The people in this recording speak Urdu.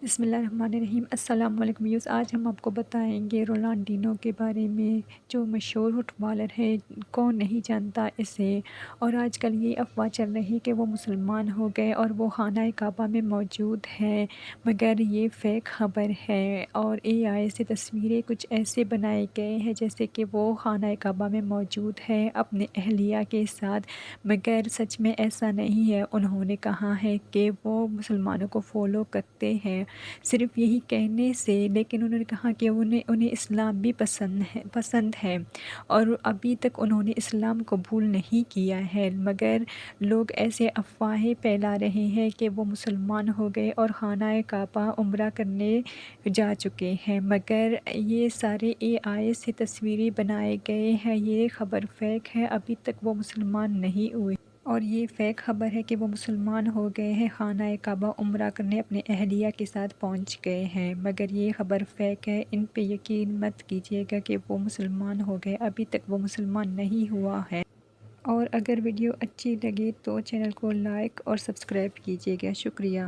بسم اللہ الرحمن الرحیم۔ السلام علیکم ویوز، آج ہم آپ کو بتائیں گے رونالڈینو کے بارے میں، جو مشہور فٹ بالر ہے۔ کون نہیں جانتا اسے؟ اور آج کل یہ افواہ چل رہی کہ وہ مسلمان ہو گئے اور وہ خانہ کعبہ میں موجود ہیں، مگر یہ فیک خبر ہے۔ اور AI سے تصویریں کچھ ایسے بنائے گئے ہیں جیسے کہ وہ خانہ کعبہ میں موجود ہے اپنے اہلیہ کے ساتھ، مگر سچ میں ایسا نہیں ہے۔ انہوں نے کہا ہے کہ وہ مسلمانوں کو فالو کرتے ہیں صرف یہی کہنے سے، لیکن انہوں نے کہا کہ انہیں اسلام بھی پسند ہے اور ابھی تک انہوں نے اسلام قبول نہیں کیا ہے، مگر لوگ ایسے افواہیں پھیلا رہے ہیں کہ وہ مسلمان ہو گئے اور خانہ کعبہ عمرہ کرنے جا چکے ہیں، مگر یہ سارے AI سے تصویریں بنائے گئے ہیں۔ یہ خبر فیک ہے، ابھی تک وہ مسلمان نہیں ہوئے اور یہ فیک خبر ہے کہ وہ مسلمان ہو گئے ہیں، خانہ کعبہ عمرہ کرنے اپنے اہلیہ کے ساتھ پہنچ گئے ہیں، مگر یہ خبر فیک ہے۔ ان پہ یقین مت کیجیے گا کہ وہ مسلمان ہو گئے، ابھی تک وہ مسلمان نہیں ہوا ہے۔ اور اگر ویڈیو اچھی لگی تو چینل کو لائک اور سبسکرائب کیجیے گا۔ شکریہ۔